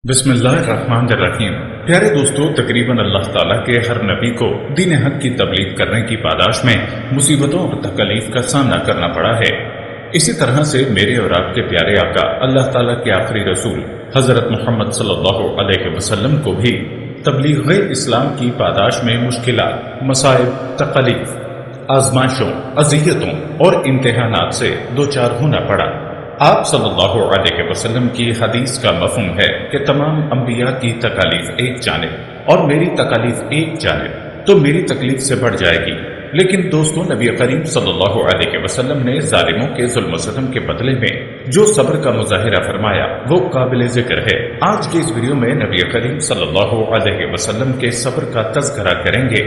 بسم اللہ الرحمن الرحیم۔ پیارے دوستو، تقریباً اللہ تعالیٰ کے ہر نبی کو دین حق کی تبلیغ کرنے کی پاداش میں مصیبتوں اور تکلیف کا سامنا کرنا پڑا ہے۔ اسی طرح سے میرے اور آپ کے پیارے آقا اللہ تعالیٰ کے آخری رسول حضرت محمد صلی اللہ علیہ وسلم کو بھی تبلیغ اسلام کی پاداش میں مشکلات، مصائب، تکلیف، آزمائشوں، اذیتوں اور امتحانات سے دوچار ہونا پڑا۔ آپ صلی اللہ علیہ وسلم کی حدیث کا مفہوم ہے کہ تمام انبیاء کی تکالیف ایک جانب اور میری تکالیف ایک جانب تو میری تکلیف سے بڑھ جائے گی۔ لیکن دوستوں، نبی کریم صلی اللہ علیہ وسلم نے ظالموں کے ظلم و ستم کے بدلے میں جو صبر کا مظاہرہ فرمایا وہ قابل ذکر ہے۔ آج کی اس ویڈیو میں نبی کریم صلی اللہ علیہ وسلم کے صبر کا تذکرہ کریں گے،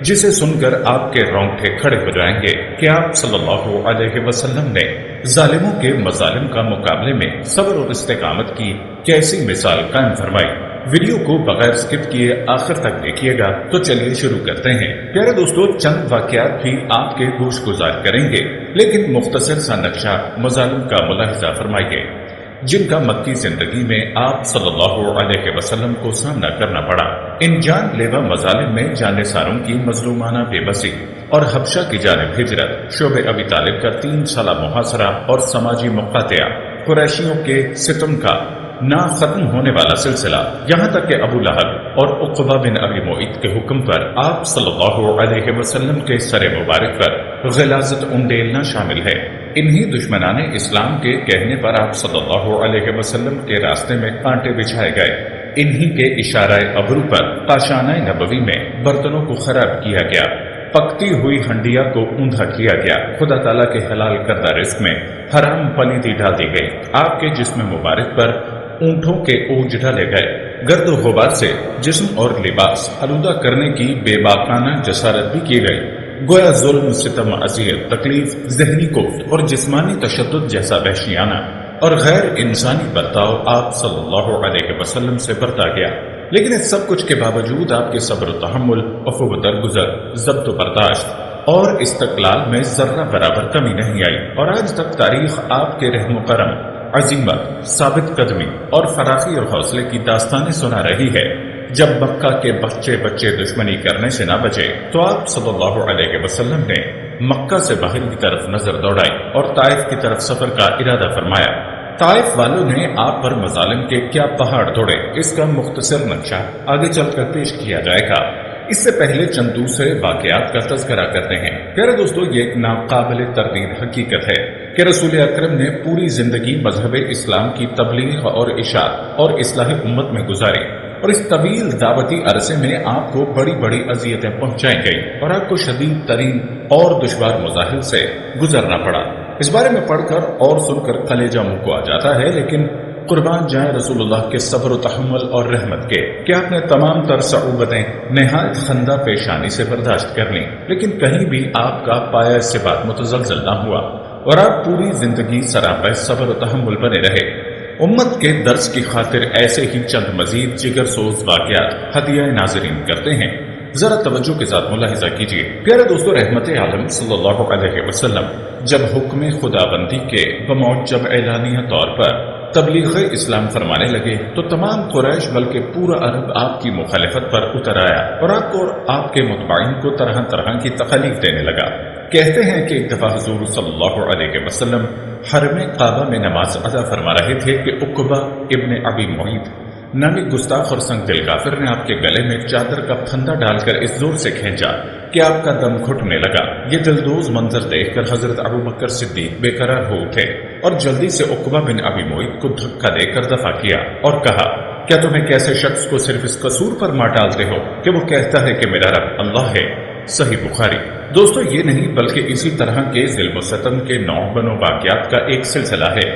جسے سن کر آپ کے رونگٹے کھڑے ہو جائیں گے کہ آپ صلی اللہ علیہ وسلم نے ظالموں کے مظالم کا مقابلے میں صبر اور استقامت کی کیسی مثال قائم فرمائی۔ ویڈیو کو بغیر سکپ کیے آخر تک دیکھیے گا۔ تو چلیے شروع کرتے ہیں۔ پیارے دوستو، چند واقعات بھی آپ کے گوش گزار کریں گے، لیکن مختصر سا نقشہ مظالم کا ملاحظہ فرمائیے جن کا مکی زندگی میں آپ صلی اللہ علیہ وسلم کو سامنا کرنا پڑا۔ ان جان لیوا مظالم میں جان ساروں کی مظلومانہ بے بسی اور حبشہ کی جانب ہجرت، شعب ابی طالب کا 3 سالہ محاصرہ اور سماجی مقاطعہ، قریشیوں کے ستم کا نہ ختم ہونے والا سلسلہ، یہاں تک کہ ابو لہب اور عقبہ بن ابی معیط کے حکم پر آپ صلی اللہ علیہ وسلم کے سر مبارک پر غلاظت انڈیلنا شامل ہے۔ انہی دشمنان اسلام کے کہنے پر آپ صلی اللہ علیہ وسلم کے راستے میں کانٹے بچھائے گئے۔ انہی کے اشارہ ابرو پر کاشانہ نبوی میں برتنوں کو خراب کیا گیا، پکتی ہوئی ہنڈیا کو اوندا کیا گیا، خدا تعالیٰ کے حلال کردہ رزق میں حرام پلیتی ڈال دی گئی، آپ کے جسم مبارک پر اونٹوں کے اوج ڈالے گئے، گرد و غبار سے جسم اور لباس آلودہ کرنے کی بے باکانہ جسارت بھی کی گئی۔ گویا ظلم، ستم، اذیت، تکلیف، ذہنی کوفت اور جسمانی تشدد جیسا وحشیانہ اور غیر انسانی برتاؤ آپ صلی اللہ علیہ وسلم سے برتا گیا۔ لیکن اس سب کچھ کے باوجود آپ کے صبر و تحمل، عفو و درگزر، ضبط و برداشت اور استقلال میں ذرہ برابر کمی نہیں آئی، اور آج تک تاریخ آپ کے رحم و کرم، عزیمت، ثابت قدمی اور فراخی اور حوصلے کی داستانیں سنا رہی ہے۔ جب مکہ کے بچے دشمنی کرنے سے نہ بچے تو آپ صلی اللہ علیہ وسلم نے مکہ سے باہر کی طرف نظر دوڑائی اور طائف کی طرف سفر کا ارادہ فرمایا۔ طائف والوں نے آپ پر مظالم کے کیا پہاڑ توڑے، اس کا مختصر نقشہ آگے چل کر پیش کیا جائے گا۔ اس سے پہلے چند دوسرے واقعات کا تذکرہ کرتے ہیں۔ پیارے دوستو، یہ ایک ناقابل تردید حقیقت ہے کہ رسول اکرم نے پوری زندگی مذہب اسلام کی تبلیغ اور اشاعت اور اصلاح امت میں گزاری، اور اس طویل دعوتی عرصے میں آپ کو بڑی بڑی اذیتیں پہنچائی گئی اور آپ کو شدید ترین اور دشوار مظاہر سے گزرنا پڑا۔ اس بارے میں پڑھ کر اور سن کر کلیجہ منہ کو آ جاتا ہے، لیکن قربان جائیں رسول اللہ کے صبر و تحمل اور رحمت کے کہ آپ نے تمام تر صعوبتیں نہایت خندہ پیشانی سے برداشت کر لیں، لیکن کہیں بھی آپ کا پایہ اس سے بات متزلزل نہ ہوا اور آپ پوری زندگی سراپہ صبر و تحمل بنے رہے۔ امت کے درس کی خاطر ایسے ہی چند مزید جگر سوز واقعات ہدیہ ناظرین کرتے ہیں، ذرا توجہ کے ساتھ ملاحظہ کیجیے۔ پیارے دوستو، رحمت عالم صلی اللہ علیہ وسلم جب حکم خدا بندی کے بموجب اعلانیہ طور پر تبلیغ اسلام فرمانے لگے تو تمام قریش بلکہ پورا عرب آپ کی مخالفت پر اتر آیا اور آپ کو اور آپ کے متبعین کو طرح طرح کی تکلیف دینے لگا۔ کہتے ہیں کہ ایک دفعہ حضور صلی اللہ علیہ وسلم حرم کعبہ میں نماز ادا فرما رہے تھے کہ عقبہ ابن ابی معیط نامی گستاخ اور سنگ دل کافر نے آپ کے گلے میں چادر کا پھندا ڈال کر اس زور سے کھینچا کہ آپ کا دم گھٹنے لگا۔ یہ دلدوز منظر دیکھ کر حضرت ابو بکر صدیق بے قرار ہو اٹھے اور جلدی سے عقبہ بن ابی معیط کو دھکا دے کر دفع کیا اور کہا، کیا تم ایک ایسے شخص کو صرف اس قصور پر مار ڈالتے ہو کہ وہ کہتا ہے کہ میرا رب اللہ ہے؟ صحیح بخاری۔ دوستو، یہ نہیں بلکہ اسی طرح کے ظلم و ستم کے نو بنو واقعات کا ایک سلسلہ ہے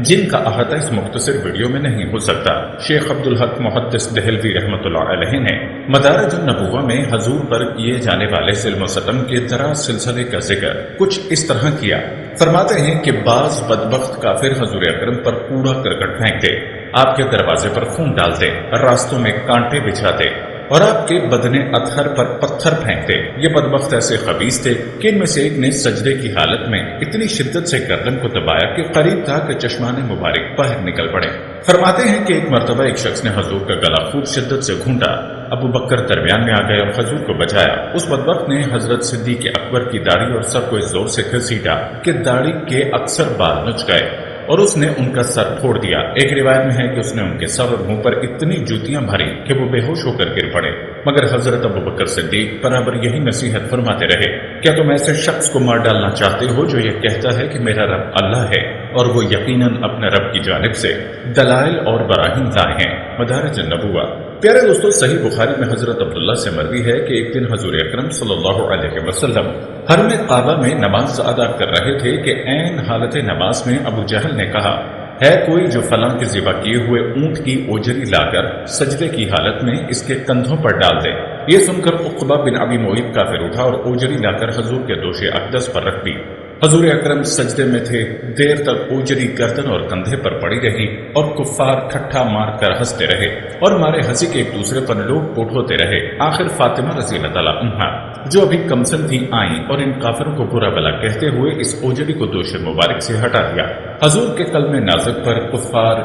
جن کا احاطہ اس مختصر ویڈیو میں نہیں ہو سکتا۔ شیخ عبدالحق محدث دہلوی رحمۃ اللہ علیہ نے مدارج النبوہ میں حضور پر کیے جانے والے ظلم و ستم کے دراز سلسلے کا ذکر کچھ اس طرح کیا۔ فرماتے ہیں کہ بعض بدبخت کافر حضور اکرم پر کوڑا کرکٹ پھینکتے، آپ کے دروازے پر خون ڈالتے، راستوں میں کانٹے بچھاتے اور آپ کے بدن اطہر پر پتھر پھینکتے۔ یہ بدبخت ایسے خبیث تھے کہ ان میں سے ایک نے سجدے کی حالت میں اتنی شدت سے گردن کو دبایا کہ قریب تھا کہ چشمان مبارک باہر نکل پڑے۔ فرماتے ہیں کہ ایک مرتبہ ایک شخص نے حضور کا گلا خوب شدت سے گھونٹا۔ ابو بکر درمیان میں آ گئے اور حضور کو بچایا۔ اس بدبخت نے حضرت صدیق اکبر کی داڑھی اور سر کو اس زور سے گھسیٹا کہ داڑھی کے اکثر بال نچ گئے اور اس نے ان کا سر پھوڑ دیا۔ ایک روایت میں ہے کہ اس نے ان کے سر اور منہ پر اتنی جوتیاں بھری کہ وہ بے ہوش ہو کر گر پڑے، مگر حضرت ابو بکر صدیق برابر یہی نصیحت فرماتے رہے، کیا تم ایسے شخص کو مار ڈالنا چاہتے ہو جو یہ کہتا ہے کہ میرا رب اللہ ہے اور وہ یقیناً اپنے رب کی جانب سے دلائل اور براہین لائے ہیں۔ مدارج النبوہ۔ پیارے دوستو، صحیح بخاری میں حضرت عبداللہ سے مروی ہے کہ ایک دن حضور اکرم صلی اللہ علیہ وسلم حرم کعبہ میں نماز ادا کر رہے تھے کہ عین حالت نماز میں ابو جہل نے کہا، ہے کوئی جو فلاں کے ذبح کیے ہوئے اونٹ کی اوجری لا کر سجدے کی حالت میں اس کے کندھوں پر ڈال دے۔ یہ سن کر عقبہ بن ابی معیط کافر اٹھا اور اوجری لا کر حضور کے دوش اقدس پر رکھ دی۔ حضور اکرم سجدے میں تھے، دیر تک اوجری گردن اور کندھے پر پڑی رہی اور کفار ٹھٹھا مار کر ہنستے رہے اور مارے ہنسی کے ایک دوسرے پر لوگ پوٹ ہوتے رہے۔ آخر فاطمہ رضی اللہ تعالیٰ عنہا جو ابھی کمسن تھی آئیں اور ان کافروں کو برا بلا کہتے ہوئے اس اوجری کو دوش مبارک سے ہٹا دیا۔ حضور کے قلب نازک پر کفار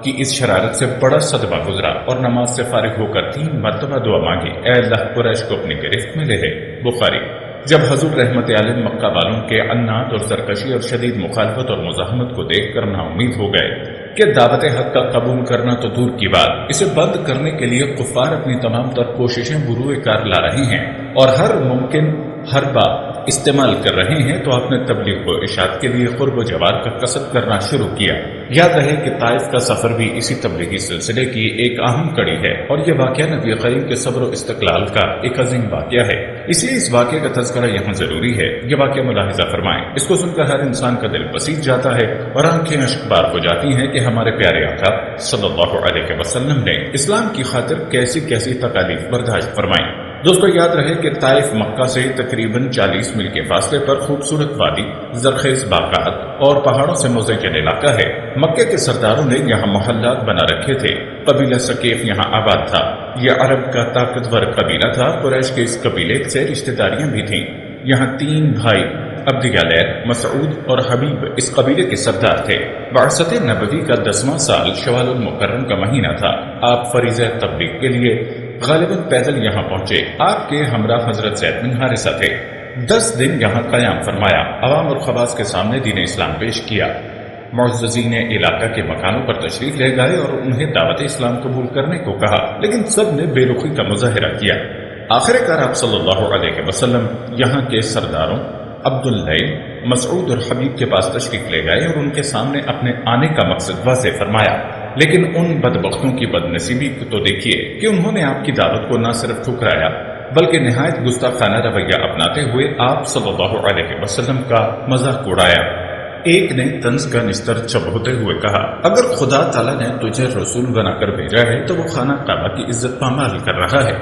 کی اس شرارت سے بڑا صدمہ گزرا اور نماز سے فارغ ہو کر 3 مرتبہ دعا مانگی، اے اللہ قریش کو اپنی گرفت میں لے لے۔ بخاری۔ جب حضور رحمت عالم مکہ والوں کے عنات اور سرکشی اور شدید مخالفت اور مزاحمت کو دیکھ کر نا امید ہو گئے کہ دعوت حق کا قبول کرنا تو دور کی بات، اسے بند کرنے کے لیے کفار اپنی تمام تر کوششیں بروئے کار لا رہی ہیں اور ہر ممکن حربہ استعمال کر رہے ہیں، تو آپ نے تبلیغ و ارشاد کے لیے قرب و جوار کا قصد کرنا شروع کیا۔ یاد رہے کہ طائف کا سفر بھی اسی تبلیغی سلسلے کی ایک اہم کڑی ہے اور یہ واقعہ نبی کریم کے صبر و استقلال کا ایک عظیم واقعہ ہے، اس لیے اس واقعے کا تذکرہ یہاں ضروری ہے۔ یہ واقعہ ملاحظہ فرمائیں، اس کو سن کر ہر انسان کا دل پسیج جاتا ہے اور آنکھیں اشکبار ہو جاتی ہیں کہ ہمارے پیارے آقا صلی اللہ علیہ وسلم نے اسلام کی خاطر کیسی کیسی تکالیف برداشت فرمائیں۔ دوستو، یاد رہے کہ طائف مکہ سے تقریباً 40 میل کے فاصلے پر خوبصورت وادی، زرخیز باغات اور پہاڑوں سے مزین علاقہ ہے۔ مکے کے سرداروں نے یہاں محلات بنا رکھے تھے۔ قبیلہ ثقیف یہاں آباد تھا۔ یہ عرب کا طاقتور قبیلہ تھا۔ قریش کے اس قبیلے سے رشتہ داریاں بھی تھیں۔ یہاں 3 بھائی عبد یالیر، مسعود اور حبیب اس قبیلے کے سردار تھے۔ بعثت نبوی کا 10واں سال شوال المکرم کا مہینہ تھا۔ آپ فریضہ تبلیغ کے لیے غالباً پیدل یہاں پہنچے۔ آپ کے ہمراہ حضرت زید بن حارثہ تھے۔ 10 دن یہاں قیام فرمایا، عوام اور خواص کے سامنے دین اسلام پیش کیا۔ معززین علاقہ کے مکانوں پر تشریف لے گئے اور انہیں دعوت اسلام قبول کرنے کو کہا، لیکن سب نے بے رخی کا مظاہرہ کیا۔ آخر کار آپ صلی اللہ علیہ وسلم یہاں کے سرداروں عبداللیل، مسعود اور حبیب کے پاس تشریف لے گئے اور ان کے سامنے اپنے آنے کا مقصد واضح فرمایا، لیکن ان بدبختوں کی بدنصیبی کو تو دیکھیے کہ انہوں نے آپ کی دعوت کو نہ صرف ٹھکرایا بلکہ نہایت گستاخانہ رویہ اپناتے ہوئے آپ صلی اللہ علیہ وسلم کا مذاق اڑایا۔ ایک نے طنز کا نستر چبوتے ہوئے کہا، اگر خدا تعالیٰ نے تجھے رسول بنا کر بھیجا ہے تو وہ خانہ کعبہ کی عزت پامال کر رہا ہے۔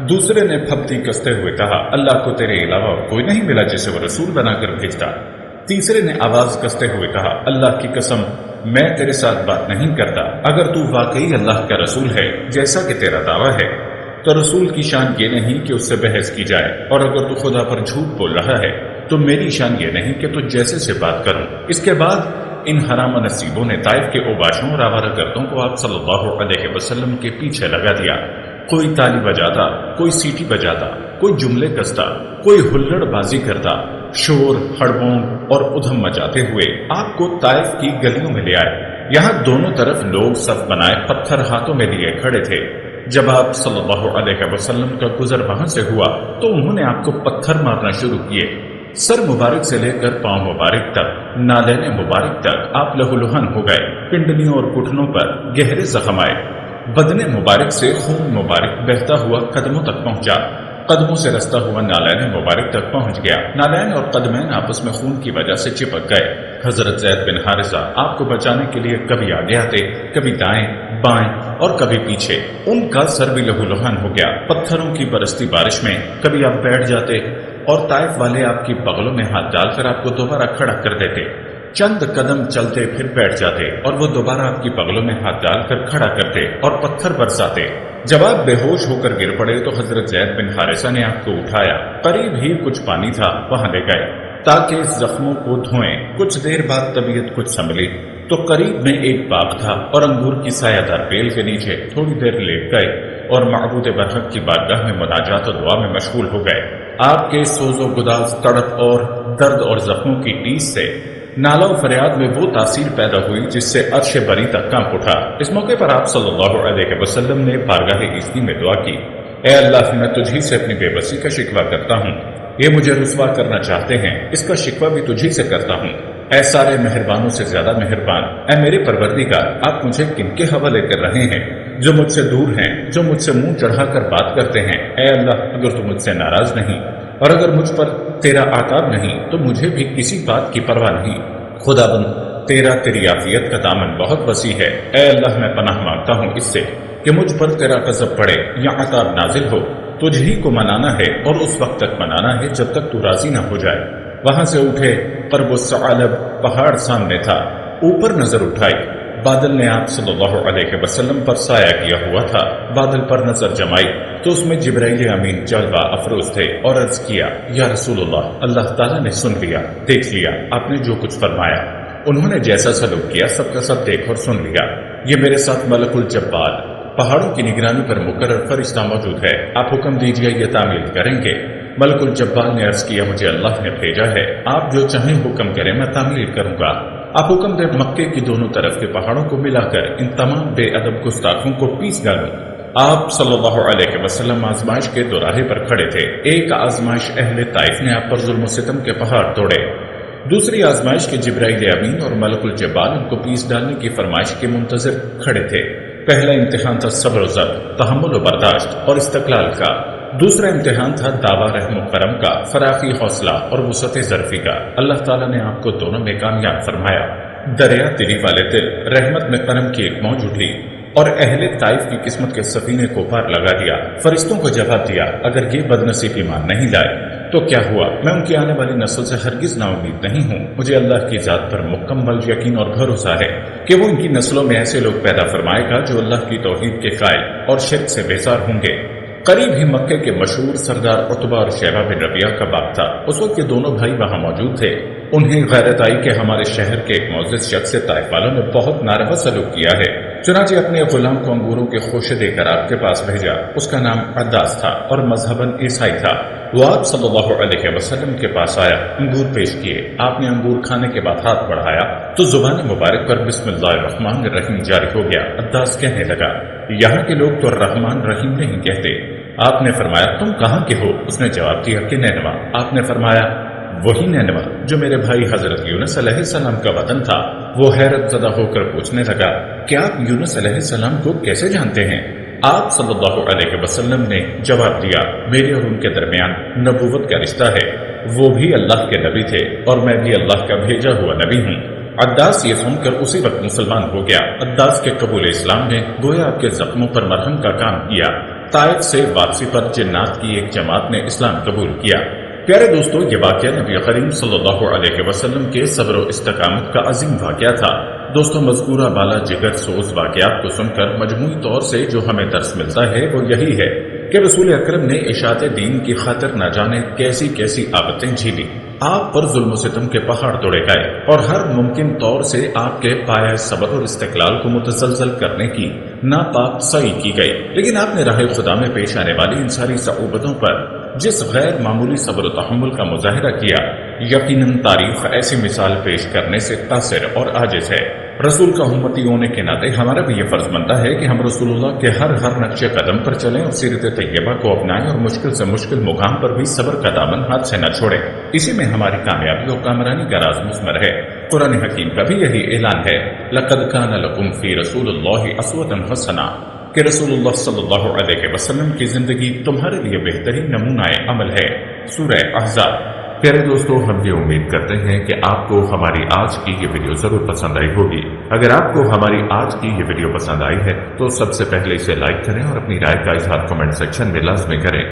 دوسرے نے پھپتی کستے ہوئے کہا، اللہ کو تیرے علاوہ اور کوئی نہیں ملا جسے وہ رسول بنا کر بھیجتا۔ تیسرے نے آواز کستے ہوئے کہا، اللہ کی قسم میں تیرے ساتھ بات نہیں کرتا، اگر تو واقعی اللہ کا رسول ہے جیسا کہ تیرا دعویٰ ہے تو رسول کی شان یہ نہیں کہ اس سے بحث کی جائے، اور اگر تو خدا پر جھوٹ بول رہا ہے تو میری شان یہ نہیں کہ تو جیسے سے بات کروں۔ اس کے بعد ان حرام نصیبوں نے طائف کے اوباشوں اور آوارہ گردوں کو آپ صلی اللہ علیہ وسلم کے پیچھے لگا دیا۔ کوئی تالی بجاتا، کوئی سیٹی بجاتا، کوئی جملے کستا، کوئی ہلڑ بازی کرتا، شور، ہڑبونگ اور ادھم مچاتے ہوئے آپ کو طائف کی گلیوں میں لے آئے۔ یہاں دونوں طرف لوگ صف بنائے پتھر ہاتھوں میں لیے کھڑے تھے۔ جب آپ صلی اللہ علیہ وسلم کا گزر وہاں سے ہوا تو انہوں نے آپ کو پتھر مارنا شروع کیے۔ سر مبارک سے لے کر پاؤں مبارک تک، نالین مبارک تک آپ لہو لہن ہو گئے۔ پنڈلیوں اور گھٹنوں پر گہرے زخم آئے۔ بدن مبارک سے خون مبارک بہتا ہوا قدموں تک پہنچا۔ قدموں سے رستا ہوا نالین مبارک تک پہنچ گیا۔ نالین اور قدمین آپس میں خون کی وجہ سے چپک گئے۔ حضرت زید بن حارثہ آپ کو بچانے کے لیے کبھی آگے آتے، کبھی دائیں بائیں اور کبھی پیچھے۔ ان کا سر بھی لہو لہن ہو گیا۔ پتھروں کی برستی بارش میں کبھی آپ بیٹھ جاتے اور طائف والے آپ کی بغلوں میں ہاتھ ڈال کر آپ کو دوبارہ کھڑا کر دیتے۔ چند قدم چلتے پھر بیٹھ جاتے اور وہ دوبارہ آپ کی بغلوں میں ہاتھ ڈال کر کھڑا کرتے اور پتھر برساتے۔ جب آپ بے ہوش ہو کر گر پڑے تو حضرت زید بن حارثہ نے آپ کو اٹھایا، قریب ہی کچھ پانی تھا وہاں لے گئے تاکہ زخموں کو دھوئیں۔ کچھ دیر بعد طبیعت کچھ سنبھلی تو قریب میں ایک باغ تھا اور انگور کی سایہ دار بیل کے نیچے تھوڑی دیر لیٹ گئے اور معبود برحق کی بارگاہ میں مناجات و دعا میں مشغول ہو گئے۔ آپ کے سوز و گداز، تڑپ اور درد اور زخموں کی ٹیس سے نالہ و فریاد میں وہ تاثیر پیدا ہوئی جس سے عرش بری تک کانپ اٹھا۔ اس موقع پر آپ صلی اللہ علیہ وسلم نے بارگاہ عزتی میں دعا کی، اے اللہ، میں تجھی سے اپنی بے بسی کا شکوہ کرتا ہوں، یہ مجھے رسوا کرنا چاہتے ہیں، اس کا شکوہ بھی تجھی سے کرتا ہوں، اے سارے مہربانوں سے زیادہ مہربان، اے میرے پروردگار، آپ مجھے کن کے حوالے کر رہے ہیں جو مجھ سے دور ہیں، جو مجھ سے منہ چڑھا کر بات کرتے ہیں؟ اے اللہ، اگر تو مجھ سے ناراض نہیں اور اگر مجھ پر تیرا عطاب نہیں تو مجھے بھی کسی بات کی پرواہ نہیں۔ خدا بند، تیری عافیت کا دامن بہت وسیع ہے، اے اللہ، میں پناہ مانگتا ہوں اس سے کہ مجھ پر تیرا غضب پڑے یا عطاب نازل ہو۔ تجھ ہی کو منانا ہے اور اس وقت تک منانا ہے جب تک تو راضی نہ ہو جائے۔ وہاں سے اٹھے، قرب الثعلب پہاڑ سامنے تھا، اوپر نظر اٹھائی، بادل نے آپ صلی اللہ علیہ وسلم پر سایہ کیا ہوا تھا۔ بادل پر نظر جمائی تو اس میں جبرائیل امین جلوہ افروز تھے اور عرض کیا، یا رسول اللہ، اللہ تعالیٰ نے سن لیا، دیکھ لیا آپ نے جو کچھ فرمایا، انہوں نے جیسا سلوک کیا سب کا سب دیکھ اور سن لیا۔ یہ میرے ساتھ ملک الجبال پہاڑوں کی نگرانی پر مقرر فرشتہ موجود ہے، آپ حکم دیجئے یہ تعمیل کریں گے۔ ملک الجبال نے عرض کیا، مجھے اللہ نے بھیجا ہے، آپ جو چاہیں حکم کریں میں تعمیل کروں گا۔ آپ حکم دیں مکے کی دونوں طرف کے پہاڑوں کو ملا کر ان تمام بے ادب گستاخوں کو پیس ڈالوں۔ آپ صلی اللہ علیہ وسلم آزمائش کے دوراہے پر کھڑے تھے۔ ایک آزمائش اہل طائف نے آپ پر ظلم و ستم کے پہاڑ توڑے، دوسری آزمائش کے جبرائیل امین اور ملک الجبال ان کو پیس ڈالنے کی فرمائش کے منتظر کھڑے تھے۔ پہلا امتحان تھا صبر و ضبط، تحمل و برداشت اور استقلال کا، دوسرا امتحان تھا دعویٰ رحم و کرم کا، فراخی حوصلہ اور وسعت ظرفی کا۔ اللہ تعالیٰ نے آپ کو دونوں میں کامیاب فرمایا۔ دریا دلی والے دل، رحمت میں کرم کی ایک موج اٹھی اور اہل طائف کی قسمت کے سفینے کو پار لگا دیا۔ فرشتوں کو جواب دیا، اگر یہ بدنصیب ایمان نہیں لائے تو کیا ہوا، میں ان کی آنے والی نسل سے ہرگز نا امید نہیں ہوں۔ مجھے اللہ کی ذات پر مکمل یقین اور بھروسہ ہے کہ وہ ان کی نسلوں میں ایسے لوگ پیدا فرمائے گا جو اللہ کی توحید کے قائل اور شرک سے بیزار ہوں گے۔ قریب ہی مکے کے مشہور سردار عتبہ اور شیبہ بن ربیعہ کا باغ تھا۔ اس وقت یہ دونوں بھائی وہاں موجود تھے۔ انہیں غیرت آئی کہ ہمارے شہر کے ایک معزز شخص سے طائف والوں نے بہت ناروا سلوک کیا ہے، چنانچہ اپنے غلام کو انگوروں کے خوشے دے کر آپ کے پاس بھیجا۔ اس کا نام عداس تھا اور مذہباً عیسائی تھا۔ وہ آپ صلی اللہ علیہ وسلم کے پاس آیا، انگور پیش کیے۔ آپ نے انگور کھانے کے بعد ہاتھ بڑھایا تو زبان مبارک پر بسم اللہ الرحمن الرحیم جاری ہو گیا۔ عداس کہنے لگا، یہاں کے لوگ تو رحمان رحیم نہیں کہتے۔ آپ نے فرمایا، تم کہاں کے ہو؟ اس نے جواب دیا کہ نینوا۔ آپ نے فرمایا، وہی نینوا جو میرے بھائی حضرت یونس علیہ السلام کا وطن تھا۔ وہ حیرت زدہ ہو کر پوچھنے لگا، کیا آپ یونس علیہ السلام کو کیسے جانتے ہیں؟ آپ صلی اللہ علیہ وسلم نے جواب دیا، میرے اور ان کے درمیان نبوت کا رشتہ ہے، وہ بھی اللہ کے نبی تھے اور میں بھی اللہ کا بھیجا ہوا نبی ہوں۔ عداس یہ سن کر اسی وقت مسلمان ہو گیا۔ عداس کے قبول اسلام نے گویا آپ کے زخموں پر مرہم کا کام کیا۔ طائف سے واپسی پر جنات کی ایک جماعت نے اسلام قبول کیا۔ پیارے دوستو، یہ واقعہ نبی کریم صلی اللہ علیہ وسلم کے صبر و استقامت کا عظیم واقعہ تھا۔ دوستو، مذکورہ بالا جگر سوز واقعات کو سن کر مجموعی طور سے جو ہمیں درس ملتا ہے وہ یہی ہے کہ رسول اکرم نے اشاعت دین کی خاطر نہ جانے کیسی کیسی آفتیں جھیلی۔ آپ پر ظلم و ستم کے پہاڑ توڑے گئے اور ہر ممکن طور سے آپ کے پایہ صبر اور استقلال کو متزلزل کرنے کی ناپاک سعی کی گئی، لیکن آپ نے راہ خدا میں پیش آنے والی ان ساری صعوبتوں پر جس غیر معمولی صبر و تحمل کا مظاہرہ کیا، یقیناً تاریخ ایسی مثال پیش کرنے سے قاصر اور عاجز ہے۔ رسول کا امتی ہونے کے ناطے ہمارا بھی یہ فرض بنتا ہے کہ ہم رسول اللہ کے ہر نقش قدم پر چلیں اور سیرت طیبہ کو اپنائیں اور مشکل سے مشکل مقام پر بھی صبر کا دامن ہاتھ سے نہ چھوڑیں۔ اسی میں ہماری کامیابی اور کامرانی کا راز مثمر ہے۔ قرآن حکیم کا بھی یہی اعلان ہے، لَقَدْ كَانَ لَكُمْ فِي رَسُولِ اللَّهِ أُسْوَةٌ حَسَنَةٌ، کہ رسول اللہ صلی اللہ علیہ وسلم کی زندگی تمہارے لیے بہترین نمونہ عمل ہے۔ سورہ احزاب۔ پیارے دوستو، ہم یہ امید کرتے ہیں کہ آپ کو ہماری آج کی یہ ویڈیو ضرور پسند آئی ہوگی۔ اگر آپ کو ہماری آج کی یہ ویڈیو پسند آئی ہے تو سب سے پہلے اسے لائک کریں اور اپنی رائے کا اظہار کمنٹ سیکشن میں لازمی کریں۔